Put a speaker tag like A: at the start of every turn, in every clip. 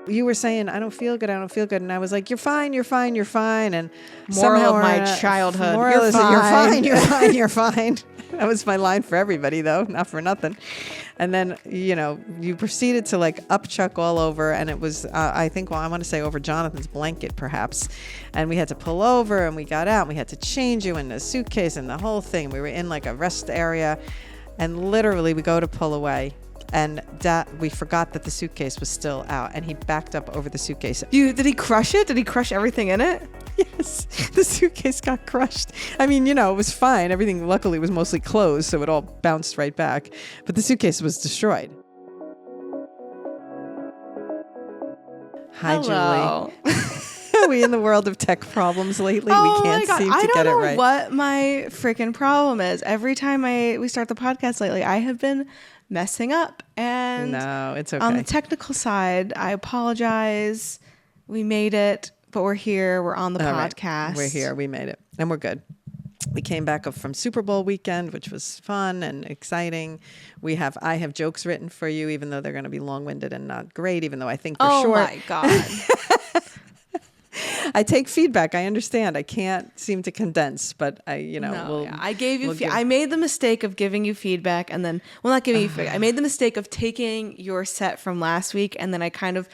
A: You were saying, I don't feel good. And I was like, you're fine. And
B: moral of my childhood.
A: Moral is that you're fine. That was my line for everybody, though, not for nothing. And then, you proceeded to like upchuck all over. And it was, I want to say over Jonathan's blanket, perhaps. And we had to pull over and we got out and we had to change you in the suitcase and the whole thing. We were in like a rest area. And literally we go to pull away. And we forgot that the suitcase was still out, and he backed up over the suitcase.
B: Did he crush it? Did he crush everything in it?
A: Yes, the suitcase got crushed. I mean, it was fine. Everything luckily was mostly closed, so it all bounced right back. But the suitcase was destroyed. Hi,
B: Hello.
A: Julie. Are we in the world of tech problems lately? We can't seem to get it right.
B: I don't know what my freaking problem is. Every time we start the podcast lately, I have been messing up. And
A: no, it's okay.
B: On the technical side, I apologize. We made it, but we're here. We're on the podcast.
A: Right. We're here. We made it. And we're good. We came back up from Super Bowl weekend, which was fun and exciting. I have jokes written for you, even though they're going to be long-winded and not great, even though I think they're short.
B: Oh, my God.
A: I take feedback. I understand. I can't seem to condense, but I gave you.
B: I made the mistake of giving you feedback, and then, not giving you feedback. I made the mistake of taking your set from last week, and then I kind of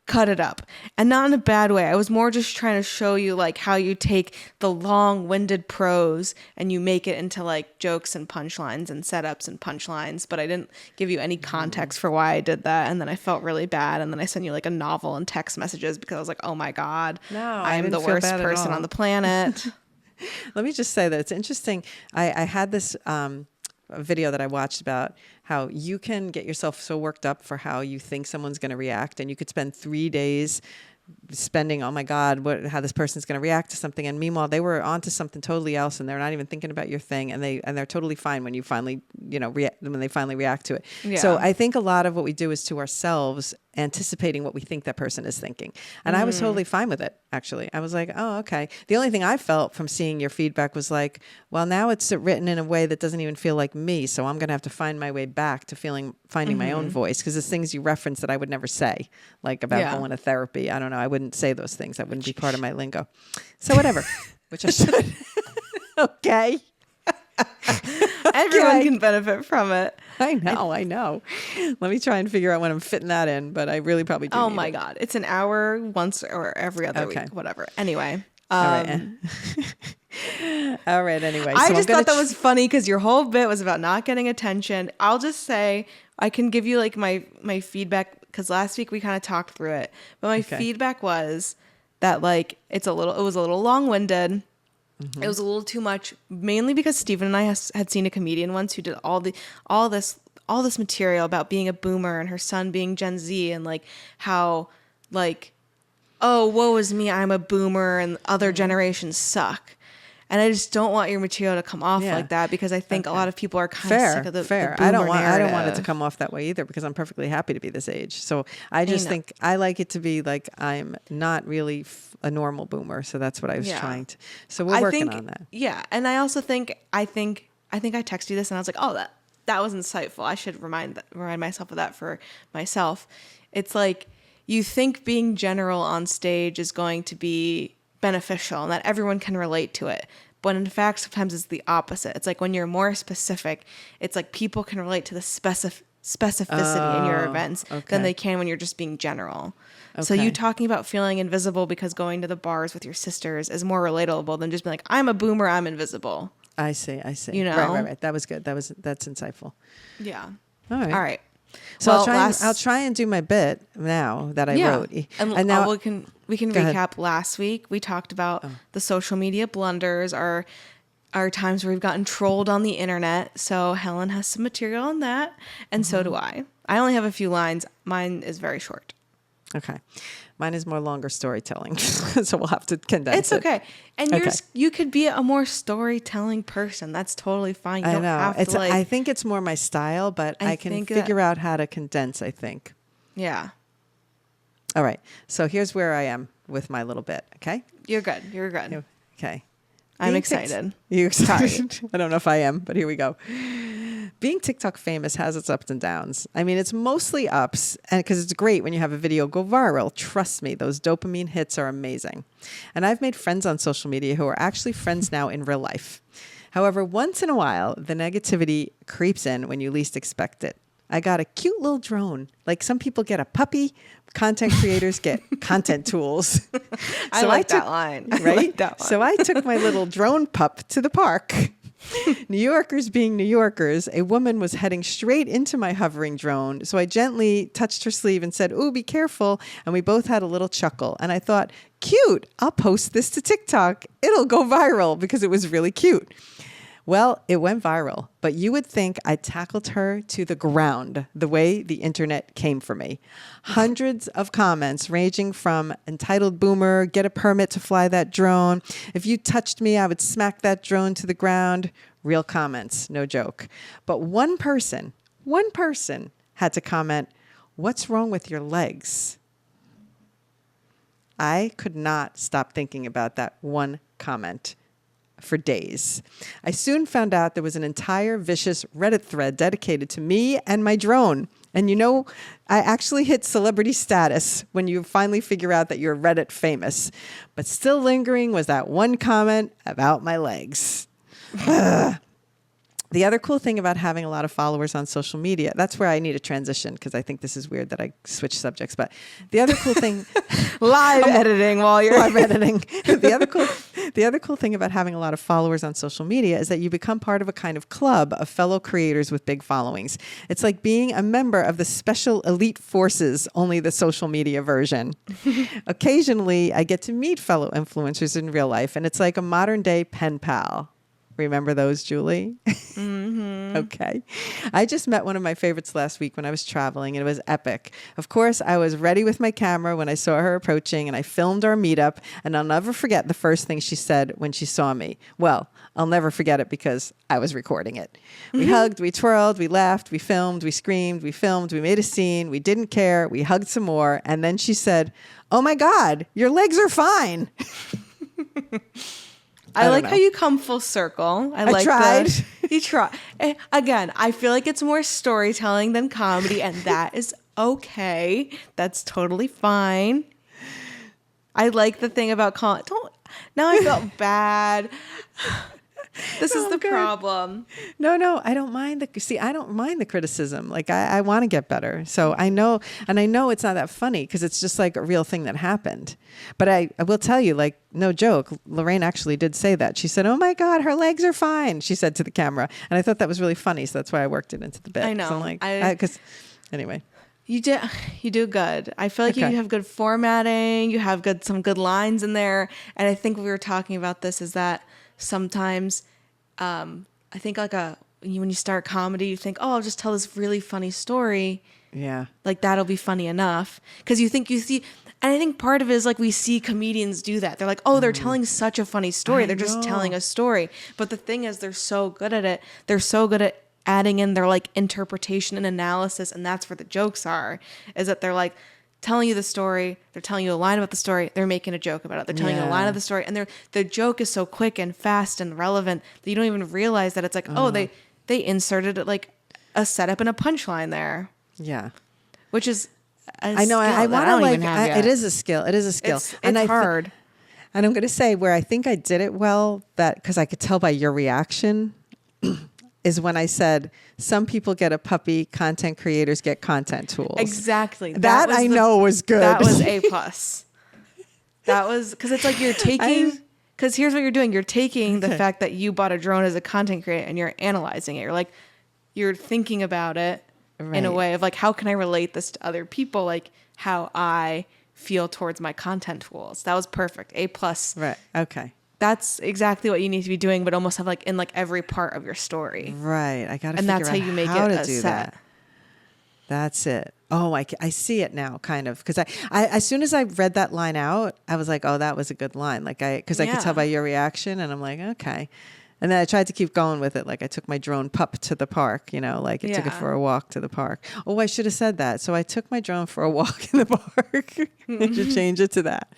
B: cut it up, and not in a bad way. I was more just trying to show you like how you take the long-winded prose and you make it into like jokes and punchlines and setups and punchlines. But I didn't give you any context for why I did that, and then I felt really bad. And then I sent you like a novel and text messages because I was like, "Oh my God, I am the worst person on the planet."
A: Let me just say that it's interesting. I had this a video that I watched about how you can get yourself so worked up for how you think someone's going to react, and you could spend 3 days spending, oh my God, how this person's going to react to something, and meanwhile they were onto something totally else, and they're not even thinking about your thing, and they're totally fine when you finally, when they finally react to it. Yeah. So I think a lot of what we do is to ourselves anticipating what we think that person is thinking, and I was totally fine with it. Actually, I was like, oh, okay. The only thing I felt from seeing your feedback was like, well, now it's written in a way that doesn't even feel like me, so I'm going to have to find my way back to finding my own voice, because there's things you reference that I would never say, like about going to therapy. I don't know. I wouldn't say those things. That wouldn't be part of my lingo. So whatever, which I should. Okay.
B: Everyone can benefit from it.
A: I know. Let me try and figure out when I'm fitting that in, but I really probably do.
B: Oh my God. It's an hour once or every other week, whatever. Anyway.
A: All right. All right. Anyway.
B: I just thought that was funny because your whole bit was about not getting attention. I'll just say, I can give you like my feedback, because last week we kind of talked through it, but my feedback was that like, it was a little long-winded. Mm-hmm. It was a little too much, mainly because Steven and I had seen a comedian once who did all this material about being a boomer and her son being Gen Z, and like how like, oh, woe is me, I'm a boomer and other generations suck. And I just don't want your material to come off like that, because I think a lot of people are kind of sick of the boomer
A: I don't want it to come off that way either, because I'm perfectly happy to be this age. So I just think I like it to be like I'm not really a normal boomer. So that's what I was trying to. So we're working on that.
B: Yeah, and I also think I texted you this, and I was like, oh, that was insightful. I should remind myself of that for myself. It's like, you think being general on stage is going to be beneficial and that everyone can relate to it. But in fact, sometimes it's the opposite. It's like when you're more specific, it's like people can relate to the specificity in your events than they can when you're just being general. Okay. So you talking about feeling invisible because going to the bars with your sisters is more relatable than just being like, I'm a boomer, I'm invisible.
A: I see.
B: You know?
A: Right. That was good. That's insightful.
B: Yeah.
A: All right. So
B: well,
A: I'll try and do my bit now that I wrote.
B: And now we can recap last week. We talked about the social media blunders, our times where we've gotten trolled on the internet. So Helen has some material on that, and so do I. I only have a few lines. Mine is very short.
A: Okay. Mine is more longer storytelling, so we'll have to condense it.
B: It's okay. And you could be a more storytelling person. That's totally fine. You don't have to
A: I think it's more my style, but I can figure out how to condense, I think.
B: Yeah.
A: All right. So here's where I am with my little bit, okay?
B: You're good.
A: Okay.
B: I'm excited.
A: You excited? I don't know if I am, but here we go. Being TikTok famous has its ups and downs. I mean, it's mostly ups, and because it's great when you have a video go viral. Trust me, those dopamine hits are amazing. And I've made friends on social media who are actually friends now in real life. However, once in a while, the negativity creeps in when you least expect it. I got a cute little drone. Like some people get a puppy, content creators get content tools.
B: I like that line.
A: Right?
B: I like that one.
A: So I took my little drone pup to the park. New Yorkers being New Yorkers, a woman was heading straight into my hovering drone. So I gently touched her sleeve and said, "Ooh, be careful." And we both had a little chuckle. And I thought, cute, I'll post this to TikTok. It'll go viral because it was really cute. Well, it went viral, but you would think I tackled her to the ground the way the internet came for me. Hundreds of comments ranging from entitled boomer, get a permit to fly that drone. If you touched me, I would smack that drone to the ground. Real comments, no joke. But one person had to comment, "What's wrong with your legs?" I could not stop thinking about that one comment for days. I soon found out there was an entire vicious Reddit thread dedicated to me and my drone. And you know, I actually hit celebrity status when you finally figure out that you're Reddit famous. But still lingering was that one comment about my legs. The other cool thing about having a lot of followers on social media, that's where I need a transition because I think this is weird that I switch subjects. But the other cool thing,
B: live editing while you're
A: live editing. The other cool thing about having a lot of followers on social media is that you become part of a kind of club of fellow creators with big followings. It's like being a member of the special elite forces, only the social media version. Occasionally, I get to meet fellow influencers in real life, and it's like a modern day pen pal. Remember those, Julie? Mm-hmm. Okay. I just met one of my favorites last week when I was traveling, and it was epic. Of course, I was ready with my camera when I saw her approaching, and I filmed our meetup, and I'll never forget the first thing she said when she saw me. Well, I'll never forget it because I was recording it. We hugged, we twirled, we laughed, we filmed, we screamed, we filmed, we made a scene, we didn't care, we hugged some more, and then she said, "Oh my God, your legs are fine."
B: I like how you come full circle. I
A: tried.
B: You try. Again, I feel like it's more storytelling than comedy, and that is okay. That's totally fine. I like the thing about calling. Now I felt bad. This is the problem.
A: No, I don't mind I don't mind the criticism. Like I want to get better. So I know it's not that funny because it's just like a real thing that happened. But I will tell you, like, no joke, Lorraine actually did say that. She said, "Oh my God, her legs are fine," she said to the camera. And I thought that was really funny. So that's why I worked it into the bit.
B: I know.
A: So I'm like, anyway. You
B: do good. I feel like you have good formatting. You have some good lines in there. And I think we were talking about this is that sometimes I think like when you start comedy, you think, "Oh, I'll just tell this really funny story."
A: Yeah.
B: Like that'll be funny enough. Because you see, and I think part of it is like we see comedians do that. They're like, "Oh, they're telling such a funny story. They're just telling a story." But the thing is, they're so good at it. They're so good at adding in their like interpretation and analysis. And that's where the jokes are, is that they're like, telling you the story, they're telling you a line about the story, they're making a joke about it. They're telling you a line of the story, and the joke is so quick and fast and relevant that you don't even realize that it's like, oh, they inserted it like a setup and a punchline there.
A: Yeah.
B: Which is
A: I know. I want to like. It is a skill. It is a skill.
B: It's hard.
A: And I'm going to say where I think I did it well, that because I could tell by your reaction, is when I said some people get a puppy, content creators get content tools.
B: Exactly.
A: That I know was good.
B: That was A+. That was because it's like you're taking. Because here's what you're doing. You're taking the fact that you bought a drone as a content creator and you're analyzing it. You're thinking about it in a way of like, how can I relate this to other people? Like how I feel towards my content tools. That was perfect. A+.
A: Right. Okay.
B: That's exactly what you need to be doing, but almost have like in like every part of your story.
A: Right. I got to figure out
B: that's how you make
A: how
B: it
A: to
B: a
A: do
B: set.
A: that. That's it. Oh, I see it now, kind of, because I as soon as I read that line out, I was like, oh, that was a good line. Like I could tell by your reaction, and I'm like, okay. And then I tried to keep going with it. Like I took my drone pup to the park, like it took it for a walk to the park. Oh, I should have said that. So I took my drone for a walk in the park. I should change it to that.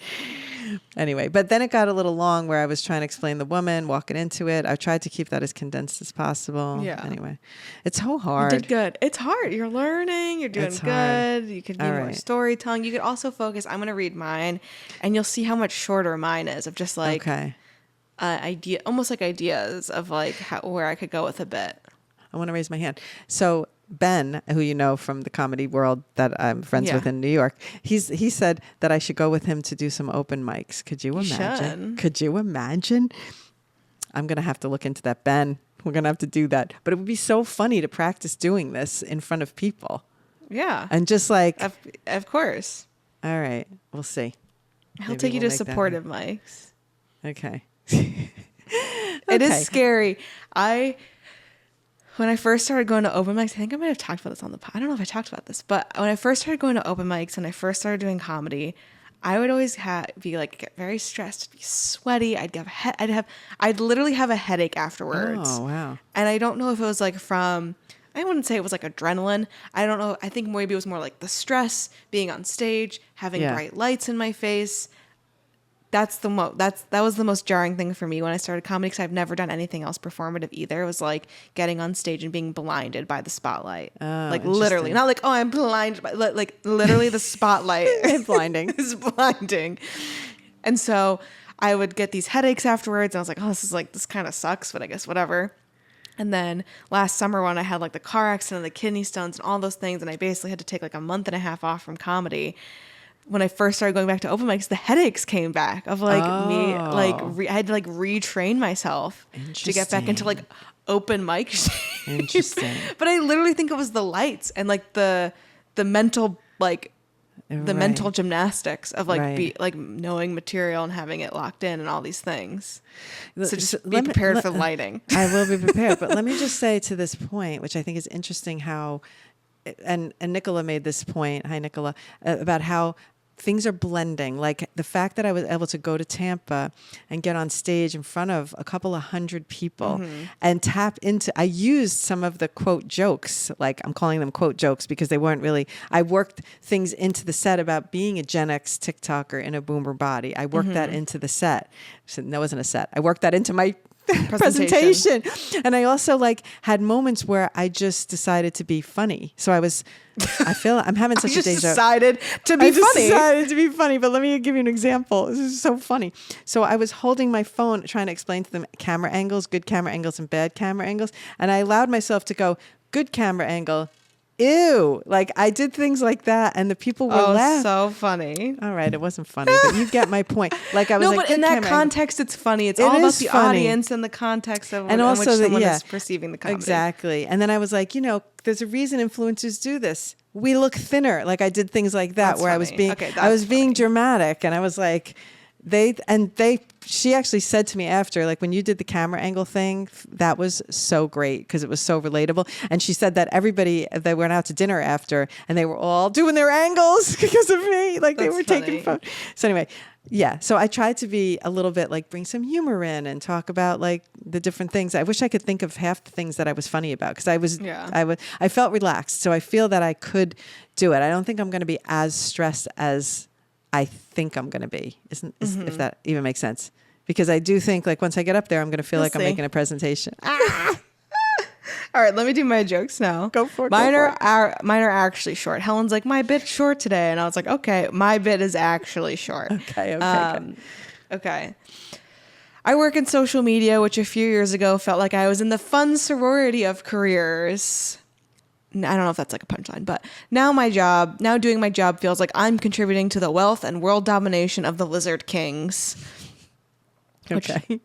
A: Anyway, but then it got a little long where I was trying to explain the woman walking into it. I tried to keep that as condensed as possible.
B: Yeah.
A: Anyway, it's so hard.
B: You did good. It's hard. You're learning. You're doing
A: It's
B: good.
A: hard.
B: You could do
A: All
B: more
A: right.
B: storytelling. You could also focus. I'm going to read mine, and you'll see how much shorter mine is of just like
A: Okay.
B: idea, almost like ideas of like where I could go with a bit.
A: I want to raise my hand. So Ben, who you know from the comedy world that I'm friends with in New York, he said that I should go with him to do some open mics. Could you imagine? Could you imagine? I'm going to have to look into that, Ben. We're going to have to do that. But it would be so funny to practice doing this in front of people.
B: Yeah.
A: And just like...
B: Of course.
A: All right. We'll see.
B: He'll take you to supportive mics.
A: Okay.
B: It is scary. When I first started going to open mics, I think I might have talked about this on the pod. I don't know if I talked about this, but when I first started going to open mics and I first started doing comedy, I would always be like get very stressed, be sweaty. I'd literally have a headache afterwards.
A: Oh, wow.
B: And I don't know if it was like I wouldn't say it was like adrenaline. I don't know. I think maybe it was more like the stress, being on stage, having bright lights in my face. That was the most jarring thing for me when I started comedy, because I've never done anything else performative either. It was like getting on stage and being blinded by the spotlight. Like literally, not like, oh, I'm blinded by, like literally the spotlight
A: blinding
B: is blinding. And so I would get these headaches afterwards, and I was like, oh, this kind of sucks, but I guess whatever. And then last summer when I had like the car accident, the kidney stones and all those things, and I basically had to take like a month and a half off from comedy. When I first started going back to open mics, the headaches came back of like me, like I had to like retrain myself to get back into like open mic shape.
A: Interesting.
B: But I literally think it was the lights and like the mental, like the mental gymnastics of like knowing material and having it locked in and all these things. So just be prepared for lighting.
A: I will be prepared. But let me just say to this point, which I think is interesting, how, and Nicola made this point, hi Nicola, about how things are blending. Like the fact that I was able to go to Tampa and get on stage in front of a couple of hundred people and tap into, I used some of the quote jokes, like I'm calling them quote jokes because they weren't really, I worked things into the set about being a Gen X TikToker in a boomer body. I worked that into the set. So that wasn't a set. I worked that into my presentation. And I also like had moments where I just decided to be funny. So I feel I'm having such a deja.
B: Decided to be funny.
A: Decided to be funny, but let me give you an example. This is so funny. So I was holding my phone trying to explain to them camera angles, good camera angles and bad camera angles. And I allowed myself to go, good camera angle, ew. Like I did things like that and the people were laughing.
B: So funny.
A: All right, it wasn't funny, but you get my point. Like I was
B: but in that context, it's funny. It's all about the audience and the context of in which someone is perceiving the comedy.
A: Exactly. And then I was like, there's a reason influencers do this. We look thinner. Like I did things like that. That's where funny. I was being dramatic, and I was like, she actually said to me after, like, when you did the camera angle thing, that was so great because it was so relatable. And she said that they went out to dinner after and they were all doing their angles because of me. Like they were taking photos. So anyway, yeah. So I tried to be a little bit like bring some humor in and talk about like the different things. I wish I could think of half the things that I was funny about because I felt relaxed. So I feel that I could do it. I don't think I'm going to be as stressed as I think I'm going to be, if that even makes sense. Because I do think like once I get up there, I'm going to feel I'm making a presentation.
B: All right, let me do my jokes now.
A: Go for it.
B: Mine are actually short. Helen's like, my bit's short today. And I was like, okay, my bit is actually short. Okay. I work in social media, which a few years ago felt like I was in the fun sorority of careers. I don't know if that's like a punchline, but now doing my job feels like I'm contributing to the wealth and world domination of the lizard kings.
A: Okay.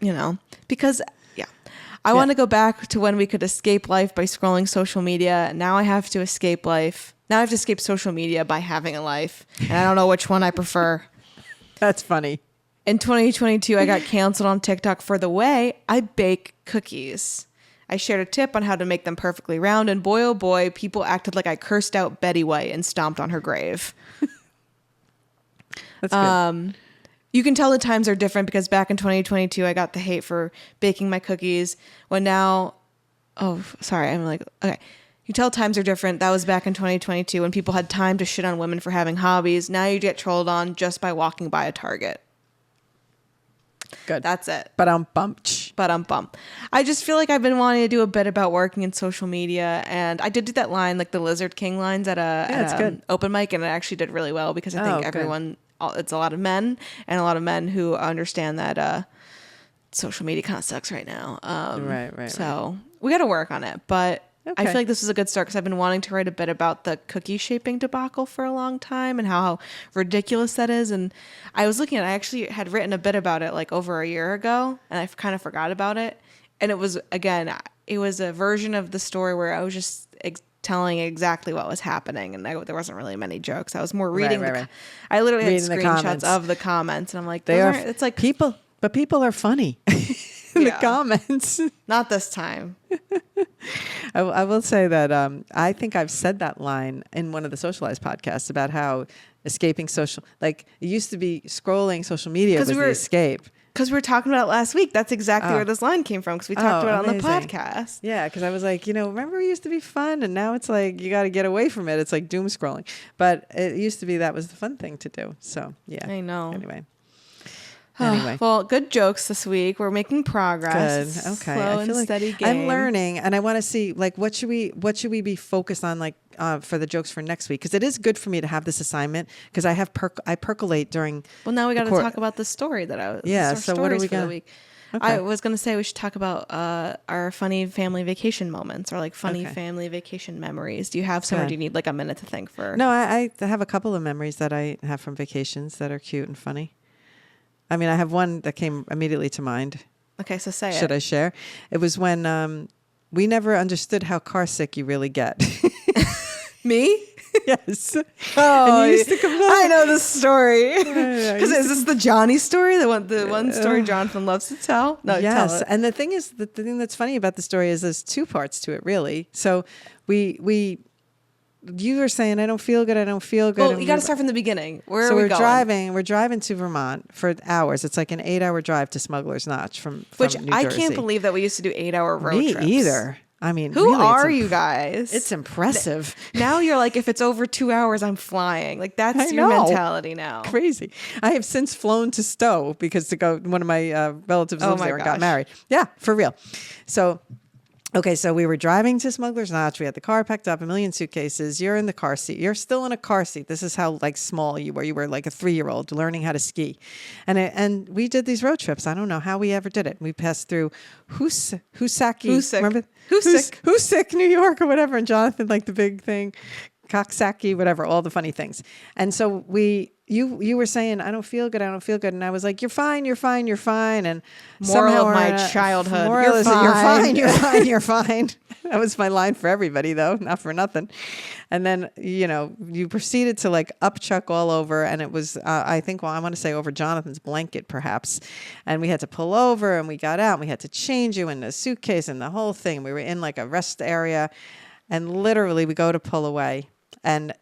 B: Which, because I want to go back to when we could escape life by scrolling social media. Now I have to escape life. Now I have to escape social media by having a life. And I don't know which one I prefer.
A: That's funny.
B: In 2022, I got canceled on TikTok for the way I bake cookies. I shared a tip on how to make them perfectly round, and boy, oh boy, people acted like I cursed out Betty White and stomped on her grave.
A: That's good.
B: You can tell the times are different because back in 2022, I got the hate for baking my cookies. Okay. You tell times are different. That was back in 2022 when people had time to shit on women for having hobbies. Now you get trolled on just by walking by a Target.
A: Good.
B: That's it.
A: But I'm bumped.
B: I just feel like I've been wanting to do a bit about working in social media, and I did do that line, like the Lizard King lines at a open mic, and it actually did really well because I think everyone, it's a lot of men and a lot of men who understand that social media kind of sucks right now.
A: Right.
B: So we got to work on it, but I feel like this was a good start because I've been wanting to write a bit about the cookie shaping debacle for a long time and how ridiculous that is. And I was looking at, I actually had written a bit about it like over a year ago, and I kind of forgot about it. And it was a version of the story where I was just telling exactly what was happening, and there wasn't really many jokes. I was more reading. I literally had screenshots of the comments, and I'm like, it's like
A: people, but people are funny. In the comments.
B: Not this time.
A: I will say that I think I've said that line in one of the Socialized podcasts about how escaping social, like it used to be scrolling social media was the escape.
B: Because we were talking about it last week. That's exactly where this line came from because we talked about it on the podcast.
A: Yeah, because I was like, remember it used to be fun and now it's like you got to get away from it. It's like doom scrolling. But it used to be that was the fun thing to do. So, yeah.
B: I know.
A: Anyway.
B: Well, good jokes this week. We're making progress.
A: Good. Okay.
B: Slow and steady game.
A: I'm learning, and I want to see like what should we be focused on like for the jokes for next week, because it is good for me to have this assignment because I percolate during.
B: Well, now we got to talk about the story that I was.
A: Yeah. So what are we going to?
B: Okay. I was going to say we should talk about our funny family vacation moments or like funny family vacation memories. Do you have some, or do you need like a minute to think for?
A: No, I have a couple of memories that I have from vacations that are cute and funny. I mean, I have one that came immediately to mind.
B: Okay, so say it.
A: Should I share? It was when we never understood how car sick you really get.
B: Me?
A: Yes.
B: Oh, I know this story. Because is this the Johnny story? The one story Jonathan loves to tell? No,
A: yes.
B: Tell it.
A: And the thing is, the thing that's funny about the story is there's two parts to it, really. So you were saying, I don't feel good.
B: Well, you got to start from the beginning. Where
A: so
B: are we going?
A: We're driving to Vermont for hours. It's like an 8-hour drive to Smuggler's Notch from
B: Which
A: New
B: I
A: Jersey.
B: can't believe that we used to do 8-hour road
A: Me
B: trips.
A: either. I mean,
B: who
A: really,
B: are you guys?
A: It's impressive.
B: Now you're like, if it's over 2 hours, I'm flying. Like that's your mentality now.
A: Crazy. I have since flown to Stowe because one of my relatives lives there and got married. Yeah, for real. So we were driving to Smuggler's Notch. We had the car packed up, a million suitcases. You're in the car seat. You're still in a car seat. This is how like small you were. You were like a 3-year-old learning how to ski. And we did these road trips. I don't know how we ever did it. We passed through Hoosaki. Remember? Hoosick, New York or whatever. And Jonathan, like the big thing, Coxsackie, whatever, all the funny things. And so you were saying, I don't feel good. And I was like, you're fine. And
B: moral of my childhood.
A: You're fine. That was my line for everybody, though, not for nothing. And then, you proceeded to like upchuck all over. And it was, I want to say over Jonathan's blanket, perhaps. And we had to pull over and we got out and we had to change you in the suitcase and the whole thing. We were in like a rest area. And literally we go to pull away. And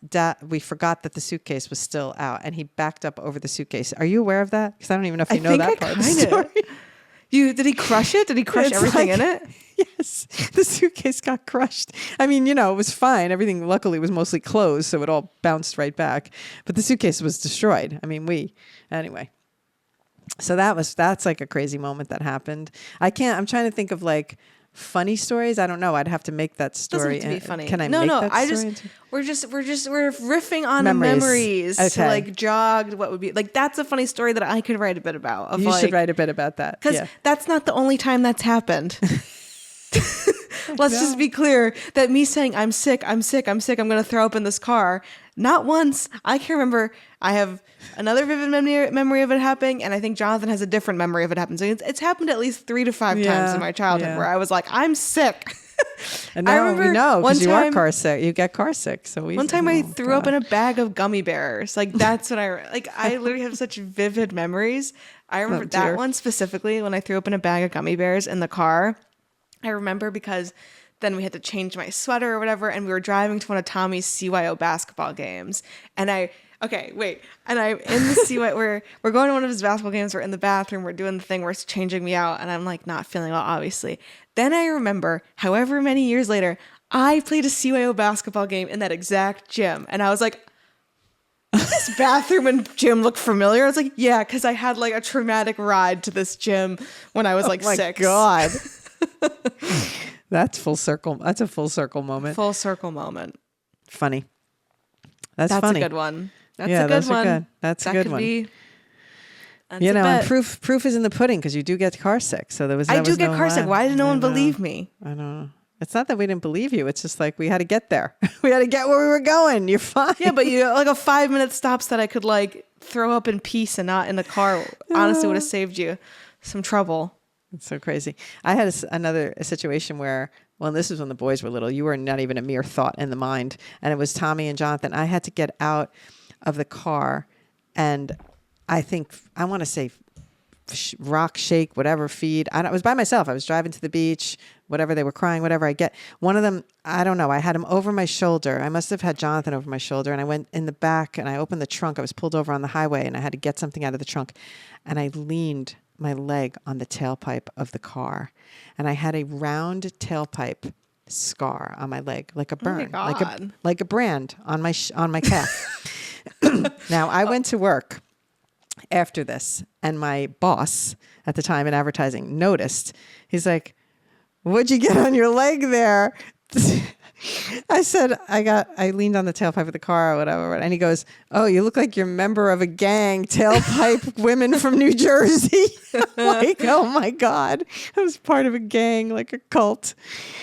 A: we forgot that the suitcase was still out, and he backed up over the suitcase. Are you aware of that? Because I don't even know if you know that part of the story.
B: Did he crush it? Did he crush everything in it?
A: Yes, the suitcase got crushed. I mean, it was fine. Everything luckily was mostly closed, so it all bounced right back. But the suitcase was destroyed. I mean, anyway. So that's like a crazy moment that happened. I'm trying to think of like funny stories. I don't know. I'd have to make that story.
B: Doesn't have to be funny.
A: Can I make that story?
B: We're riffing on memories to like jog what would be like. That's a funny story that I could write a bit about.
A: You should write a bit about that
B: because that's not the only time that's happened. Let's just be clear that me saying I'm sick, I'm going to throw up in this car. Not once. I can remember. I have another vivid memory of it happening, and I think Jonathan has a different memory of it happening. So it's happened at least 3 to 5 times in my childhood where I was like, I'm sick.
A: And now we know because you are car sick. You get car sick. So one
B: time I threw up in a bag of gummy bears. Like that's what I literally have such vivid memories. I remember that one specifically when I threw up in a bag of gummy bears in the car. I remember because then we had to change my sweater or whatever, and we were driving to one of Tommy's CYO basketball games. And I'm in the CYO, we're going to one of his basketball games, we're in the bathroom, we're doing the thing where it's changing me out, and I'm like not feeling well, obviously. Then I remember, however many years later, I played a CYO basketball game in that exact gym. And I was like, this bathroom and gym look familiar. I was like, yeah, because I had like a traumatic ride to this gym when I was like 6.
A: God. That's full circle. That's a full circle moment.
B: Full circle moment.
A: Funny. That's
B: funny.
A: A
B: good one. That's
A: yeah,
B: a good
A: those
B: one.
A: Are good. That's a good one.
B: That's
A: you know, and proof is in the pudding because you do get car sick. So
B: I do get car sick. Why did no one believe me?
A: I don't know. It's not that we didn't believe you. It's just like we had to get there. We had to get where we were going. You're fine.
B: Yeah, but you like a 5-minute stops that I could like throw up in peace and not in the car. Honestly, would have saved you some trouble.
A: It's so crazy. I had another situation where, well, this is when the boys were little. You were not even a mere thought in the mind. And it was Tommy and Jonathan. I had to get out of the car and I want to say rock, shake, whatever, feed. I was by myself. I was driving to the beach, whatever, they were crying, whatever. I get one of them, I don't know. I had him over my shoulder. I must have had Jonathan over my shoulder and I went in the back and I opened the trunk. I was pulled over on the highway and I had to get something out of the trunk and I leaned my leg on the tailpipe of the car and I had a round tailpipe scar on my leg, like a burn, like a brand on my calf. Now I went to work after this and my boss at the time in advertising noticed. He's like, what'd you get on your leg there? I said, I leaned on the tailpipe of the car or whatever. And he goes, oh, you look like you're a member of a gang, tailpipe women from New Jersey. Like, oh my God. I was part of a gang, like a cult.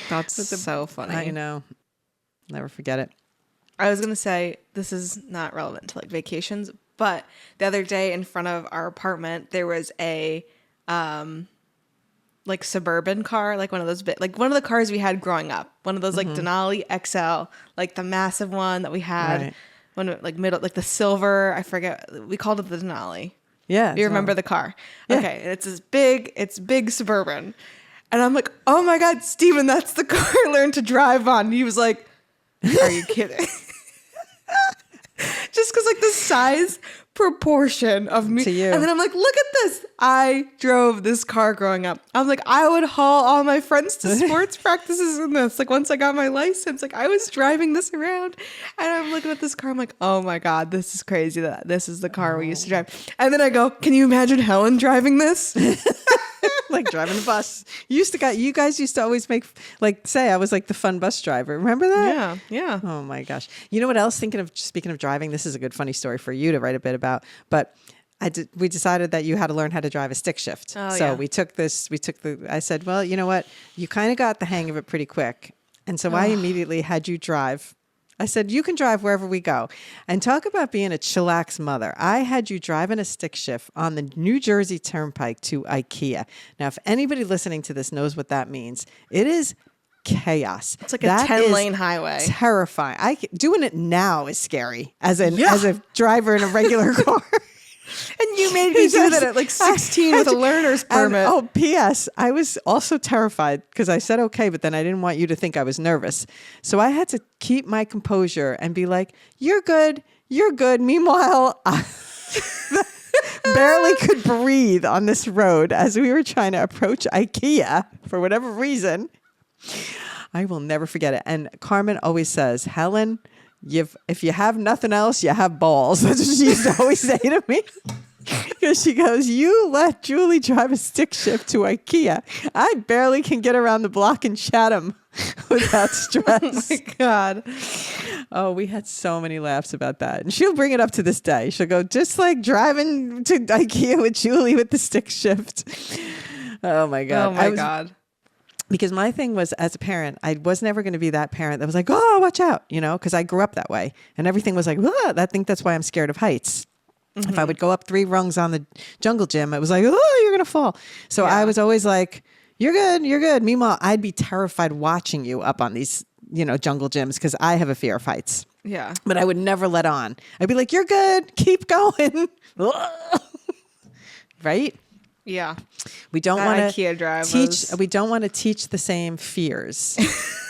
B: That's so funny.
A: I know. Never forget it.
B: I was going to say, this is not relevant to like vacations, but the other day in front of our apartment, there was a like suburban car, like one of those like one of the cars we had growing up, one of those like Denali XL, like the massive one that we had when like middle, like the silver, I forget, we called it the Denali.
A: Yeah.
B: You remember the car?
A: Yeah.
B: Okay. It's big suburban. And I'm like, oh my God, Steven, that's the car I learned to drive on. And he was like, are you kidding? Just because like the size proportion of me.
A: To you.
B: And then I'm like, look at this. I drove this car growing up. I'm like, I would haul all my friends to sports practices in this. Like once I got my license, like I was driving this around and I'm looking at this car. I'm like, oh my God, this is crazy that this is the car we used to drive. And then I go, can you imagine Helen driving this?
A: Like driving the bus. You guys used to always make, like, say I was like the fun bus driver. Remember that?
B: Yeah. Yeah.
A: Oh my gosh. You know what else? Speaking of driving, this is a good funny story for you to write a bit about, but we decided that you had to learn how to drive a stick shift.
B: Oh,
A: so
B: yeah.
A: I said, well, you know what? You kind of got the hang of it pretty quick. And so I immediately had you drive. I said, you can drive wherever we go. And talk about being a chillax mother. I had you driving a stick shift on the New Jersey Turnpike to IKEA. Now, if anybody listening to this knows what that means, it is chaos.
B: It's like a 10-lane highway.
A: Terrifying. Doing it now is scary as a driver in a regular car.
B: And you made me do that at like 16 with a learner's permit.
A: And, P.S. I was also terrified because I said okay, but then I didn't want you to think I was nervous. So I had to keep my composure and be like, you're good. Meanwhile, I barely could breathe on this road as we were trying to approach IKEA for whatever reason. I will never forget it. And Carmen always says, Helen, if you have nothing else, you have balls. That's what she used to always say to me. Because she goes, you let Julie drive a stick shift to IKEA. I barely can get around the block in Chatham without stress.
B: Oh my God.
A: Oh, we had so many laughs about that. And she'll bring it up to this day. She'll go, just like driving to IKEA with Julie with the stick shift. Oh my God.
B: Oh my God.
A: Because my thing was, as a parent, I was never going to be that parent that was like, oh, watch out, because I grew up that way. And everything was like, I think that's why I'm scared of heights. Mm-hmm. If I would go up 3 rungs on the jungle gym, it was like, oh, you're going to fall. So I was always like, you're good. Meanwhile, I'd be terrified watching you up on these, jungle gyms because I have a fear of heights.
B: Yeah.
A: But I would never let on. I'd be like, you're good. Keep going. Right?
B: Yeah.
A: We don't want
B: to
A: We don't want to teach the same fears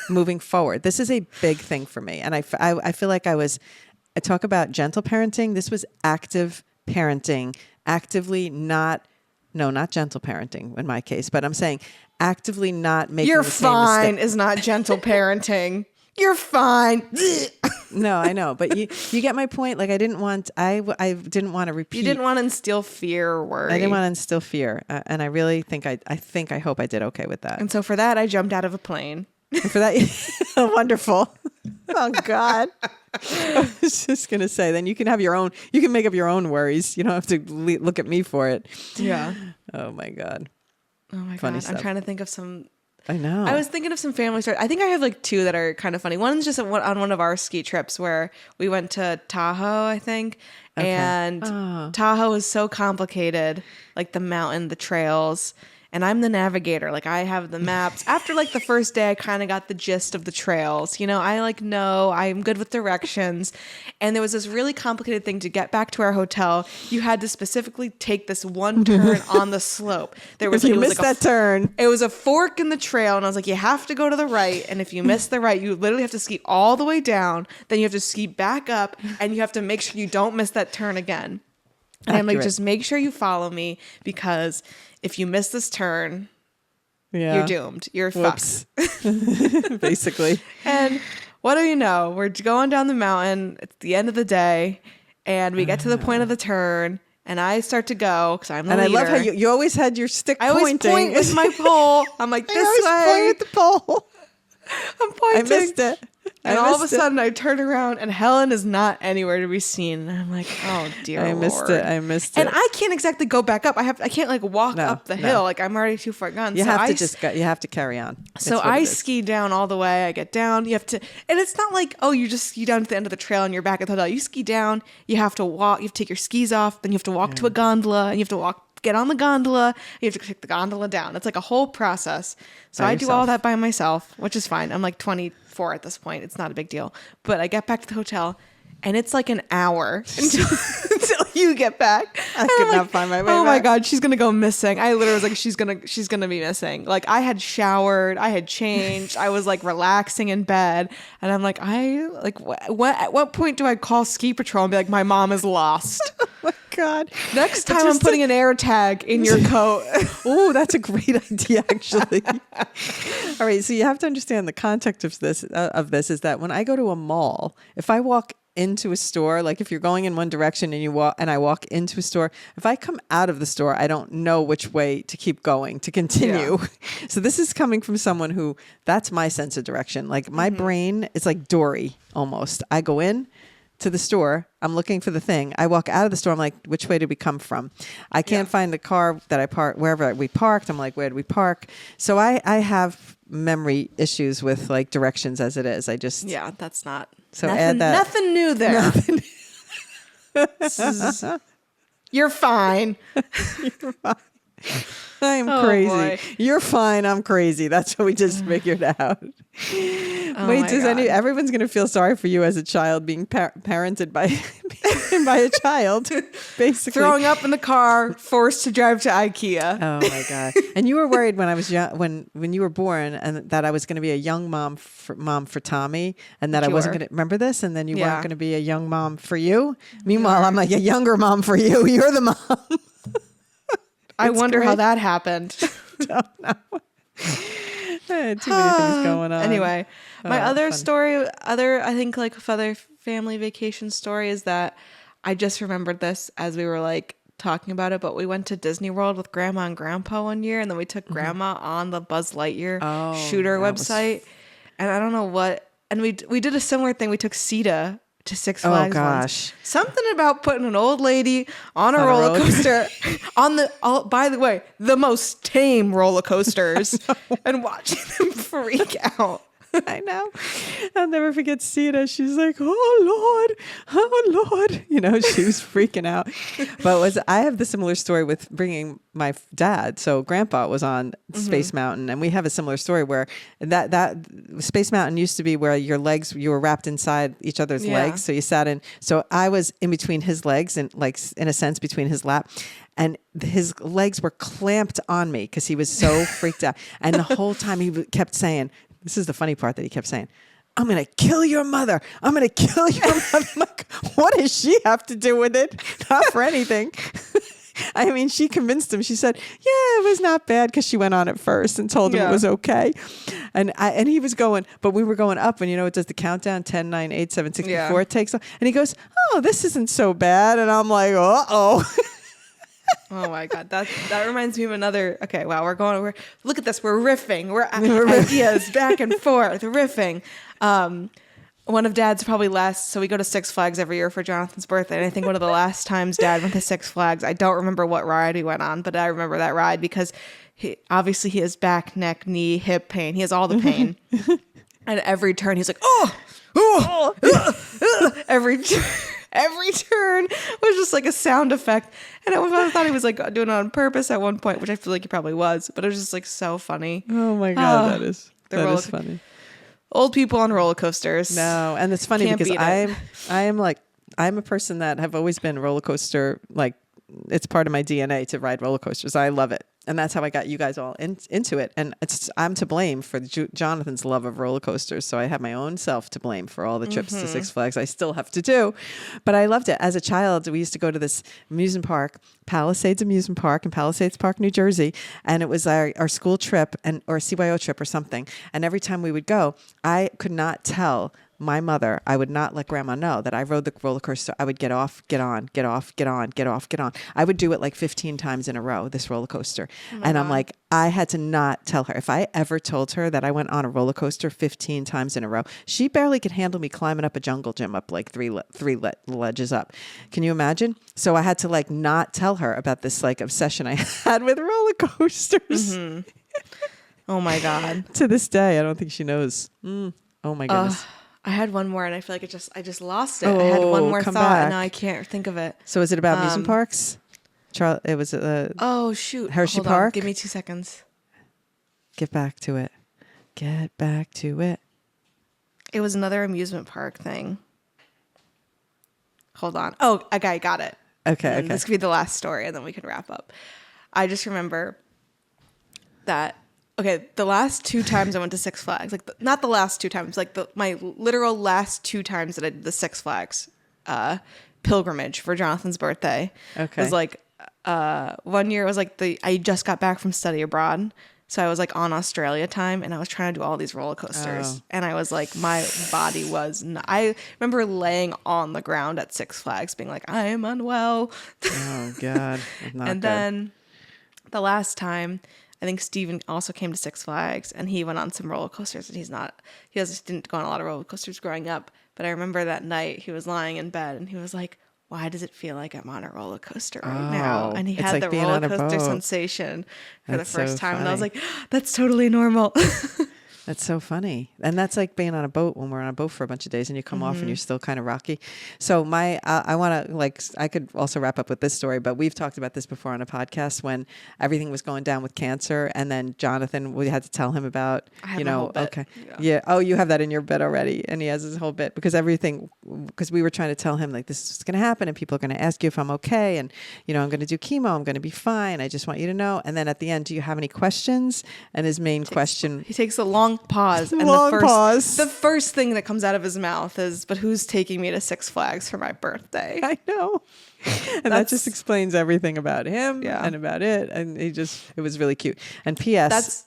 A: moving forward. This is a big thing for me, and I feel like I talk about gentle parenting. This was active parenting, actively not No, not gentle parenting in my case, but I'm saying actively not making
B: You're
A: the same
B: fine
A: mistake.
B: is not gentle parenting. You're fine.
A: No, I know, but you get my point. Like I didn't want to repeat.
B: You didn't want to instill fear or worry.
A: I didn't want to instill fear, and I really think I hope I did okay with that.
B: And so for that, I jumped out of a plane.
A: And for that, wonderful. Oh God, I was just gonna say. Then you can have your own. You can make up your own worries. You don't have to look at me for it.
B: Yeah.
A: Oh my God.
B: Oh my
A: Funny
B: God.
A: stuff.
B: I'm trying to think of some.
A: I know.
B: I was thinking of some family stories. I think I have like two that are kind of funny. One's just on one of our ski trips where we went to Tahoe, I think.
A: Okay.
B: And Tahoe is so complicated, like the mountain, the trails. And I'm the navigator. Like I have the maps. After like the first day, I kind of got the gist of the trails. You know, I'm good with directions. And there was this really complicated thing to get back to our hotel. You had to specifically take this one turn on the slope. There was
A: if you
B: it was
A: missed
B: like
A: that turn.
B: It was a fork in the trail, and I was like, you have to go to the right. And if you miss the right, you literally have to ski all the way down. Then you have to ski back up, and you have to make sure you don't miss that turn again. And I'm like,
A: Accurate.
B: just make sure you follow me, because if you miss this turn,
A: Yeah.
B: you're doomed. You're
A: Whoops.
B: fucked.
A: Basically.
B: And what do you know? We're going down the mountain. It's the end of the day, and we get to the point of the turn, and I start to go because I'm the
A: And
B: leader.
A: I love how you always had your stick
B: I always
A: pointing.
B: point with my pole. I'm like,
A: I
B: this
A: always
B: way.
A: point with the pole.
B: I'm pointing.
A: I missed it.
B: And all of a sudden, I turn around, and Helen is not anywhere to be seen. And I'm like, "Oh dear
A: I
B: Lord.
A: missed it. I missed
B: And
A: it.
B: I can't exactly go back up. I can't like walk up the hill. Like I'm already too far gone.
A: You
B: So
A: have
B: I
A: to just go, you have to carry on.
B: So
A: That's what
B: I
A: it is.
B: ski down all the way. I get down. You have to, and it's not like, oh, you just ski down to the end of the trail and you're back at the hotel. You ski down. You have to walk. You have to take your skis off. Then you have to walk to a gondola, and you have to get on the gondola. You have to take the gondola down. It's like a whole process. So
A: By
B: I do all
A: yourself.
B: that by myself, which is fine. I'm like 24 at this point. It's not a big deal. But I get back to the hotel, and it's like an hour until you get back.
A: I
B: And
A: could
B: I'm
A: not find my way
B: Oh my
A: back.
B: God, she's gonna go missing. I literally was like, she's gonna be missing. Like I had showered, I had changed, I was like relaxing in bed, and I'm like, at what point do I call ski patrol and be like, my mom is lost?
A: Oh my God.
B: Next time I'm putting an air tag in your coat.
A: Oh, that's a great idea, actually. All right, so you have to understand the context of this. Is that when I go to a mall, if I walk into a store, like if you're going in one direction and I walk into a store, if I come out of the store, I don't know which way to keep going to continue.
B: Yeah.
A: So this is coming from someone who that's my sense of direction. Like my brain is like Dory almost. I go in to the store. I'm looking for the thing. I walk out of the store. I'm like, which way did we come from? I can't find the car that I parked wherever we parked. I'm like, where did we park? So I have memory issues with like directions as it is. I just
B: Yeah, that's not.
A: So
B: nothing,
A: add that.
B: Nothing new there. You're fine.
A: I'm
B: Oh,
A: crazy.
B: boy.
A: You're fine. I'm crazy. That's what we just figured out.
B: Oh
A: Wait,
B: my
A: does
B: God.
A: everyone's going to feel sorry for you as a child being parented by by a child, basically.
B: Throwing up in the car, forced to drive to IKEA.
A: Oh my God! And you were worried when I was young, when you were born, and that I was going to be a young mom for Tommy, and that I wasn't
B: Sure.
A: going to remember this, and then you
B: Yeah.
A: weren't going to be a young mom for you. Meanwhile, I'm like a younger mom for you. You're the mom.
B: I wonder how
A: great.
B: that happened.
A: Don't know. Too many things going on.
B: Anyway, my
A: Oh,
B: other
A: fun.
B: story, I think like other family vacation story is that I just remembered this as we were like talking about it, but we went to Disney World with Grandma and Grandpa one year, and then we took Grandma on the Buzz Lightyear
A: Oh,
B: shooter
A: that was
B: website, and I don't know what, and we did a similar thing. We took Sita to Six
A: Oh,
B: Flags.
A: gosh.
B: Once. Something about putting an old lady on a
A: On a
B: roller
A: roller
B: coaster by the way, the most tame roller coasters, and watching them freak out.
A: I know. I'll never forget Sita. She's like, oh Lord. You know, she was freaking out. But I have the similar story with bringing my dad. So Grandpa was on Space Mountain, and we have a similar story where that Space Mountain used to be where you were wrapped inside each other's
B: Yeah.
A: legs. So you sat in. So I was in between his legs and like in a sense between his lap. And his legs were clamped on me because he was so freaked out. And the whole time he kept saying, this is the funny part that he kept saying, I'm going to kill your mother. I'm going to kill your mother. I'm like, what does she have to do with it? Not for anything. I mean, she convinced him. She said, yeah, it was not bad because she went on it first and told him it was okay. And he was going, but we were going up and, it does the countdown, 10, 9, 8, 7, 6, 4, it takes off. And he goes, oh, this isn't so bad. And I'm like, uh-oh.
B: Oh my God. That reminds me of another. Okay. Wow. We're look at this. We're riffing. We're ideas back and forth, riffing. One of Dad's probably last. So we go to Six Flags every year for Jonathan's birthday. And I think one of the last times Dad went to Six Flags, I don't remember what ride he went on, but I remember that ride because he has back, neck, knee, hip pain. He has all the pain. And every turn he's like, every turn was just like a sound effect. And I thought he was like doing it on purpose at one point, which I feel like he probably was, but it was just like so funny.
A: Oh my God, that is funny.
B: Old people on roller coasters.
A: No, and it's funny because I'm a person that have always been roller coaster, like it's part of my DNA to ride roller coasters. I love it. And that's how I got you guys all into it. And I'm to blame for Jonathan's love of roller coasters. So I have my own self to blame for all the trips to Six Flags I still have to do. But I loved it. As a child, we used to go to this amusement park, Palisades Amusement Park in Palisades Park, New Jersey. And it was our school trip or a CYO trip or something. And every time we would go, I could not tell my mother, I would not let grandma know that I rode the roller coaster. I would get off, get on, get off, get on, get off, get on. I would do it like 15 times in a row, this roller coaster. And I'm like, I had to not tell her. If I ever told her that I went on a roller coaster 15 times in a row, she barely could handle me climbing up a jungle gym up like three ledges up. Can you imagine? So I had to like not tell her about this like obsession I had with roller coasters.
B: Oh my God.
A: To this day, I don't think she knows. Oh my goodness.
B: I had one more and I feel like I just lost it. I had one more thought and now I can't think of it.
A: So is it about amusement parks? It was
B: oh shoot.
A: Hershey
B: Hold
A: Park.
B: On. Give me 2 seconds.
A: Get back to it. Get back to it.
B: It was another amusement park thing. Hold on. Oh, I got it.
A: Okay.
B: This could be the last story and then we can wrap up. I just remember that. Okay, the last 2 times I went to Six Flags, like not the last 2 times, like my literal last 2 times that I did the Six Flags pilgrimage for Jonathan's birthday.
A: Okay.
B: Was like one year it was like I just got back from study abroad, so I was like on Australia time, and I was trying to do all these roller coasters, and I was like my body was. I remember laying on the ground at Six Flags, being like I am unwell.
A: Oh God!
B: And then the last time. I think Steven also came to Six Flags and he went on some roller coasters and he didn't go on a lot of roller coasters growing up. But I remember that night he was lying in bed and he was like, why does it feel like I'm on a roller coaster right now? And he had like the roller coaster sensation for the first time. And I was like, that's totally normal.
A: That's so funny. And that's like being on a boat when we're on a boat for a bunch of days and you come off and you're still kind of rocky. So I want to I could also wrap up with this story, but we've talked about this before on a podcast when everything was going down with cancer. And then Jonathan, we had to tell him about, okay. Yeah. Oh, you have that in your bit already. And he has his whole bit because we were trying to tell him like, this is going to happen and people are going to ask you if I'm okay. And, I'm going to do chemo. I'm going to be fine. I just want you to know. And then at the end, do you have any questions? And his main question.
B: He takes a long pause. And the first thing that comes out of his mouth is, but who's taking me to Six Flags for my birthday?
A: I know. And that just explains everything about him and about it. And it was really cute. And P.S.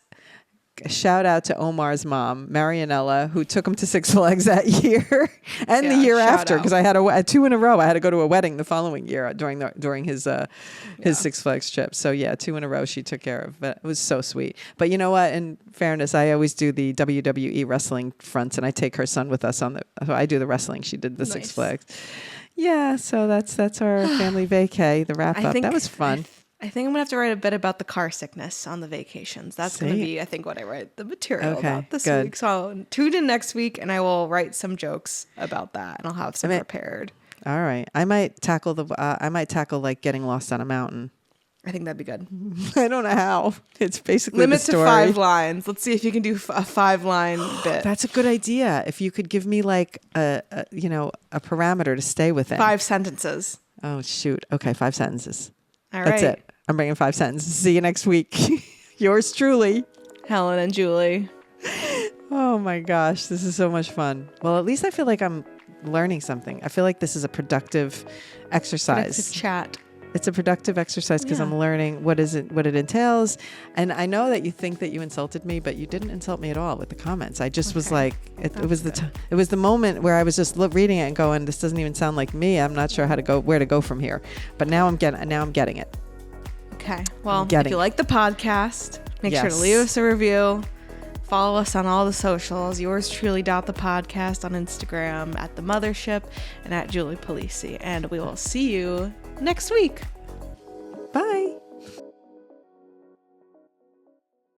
A: Shout out to Omar's mom, Marianella, who took him to Six Flags that year and the year after, because I had 2 in a row. I had to go to a wedding the following year during his Six Flags trip. So 2 in a row she took care of. But it was so sweet. But you know what? In fairness, I always do the WWE wrestling fronts, and I take her son with us so I do the wrestling. She did the Six Flags. Yeah, so that's our family vacay, the wrap up. That was fun.
B: I think I'm going to have to write a bit about the car sickness on the vacations. That's going to be, I think, what I write the material about this week. So tune in next week and I will write some jokes about that and I'll have some prepared.
A: All right. I might tackle like getting lost on a mountain.
B: I think that'd be good.
A: I don't know how. It's basically
B: limit
A: the story.
B: To 5 lines. Let's see if you can do a 5-line bit.
A: That's a good idea. If you could give me like a parameter to stay within.
B: 5 sentences.
A: Oh shoot. Okay, 5 sentences.
B: All
A: That's
B: right.
A: it. I'm bringing 5 sentences. See you next week. Yours truly,
B: Helen and Julie.
A: Oh my gosh, this is so much fun. Well, at least I feel like I'm learning something. I feel like this is a productive exercise.
B: Productive chat.
A: It's a productive exercise because I'm learning what it entails. And I know that you think that you insulted me, but you didn't insult me at all with the comments. I just was like, it was the moment where I was just reading it and going, this doesn't even sound like me. I'm not sure where to go from here. But now I'm getting it.
B: Okay. Well, if you like the podcast, make sure to leave us a review. Follow us on all the socials. Yours truly the podcast on Instagram, at The Mothership, and at Juli Polise. And we will see you next week.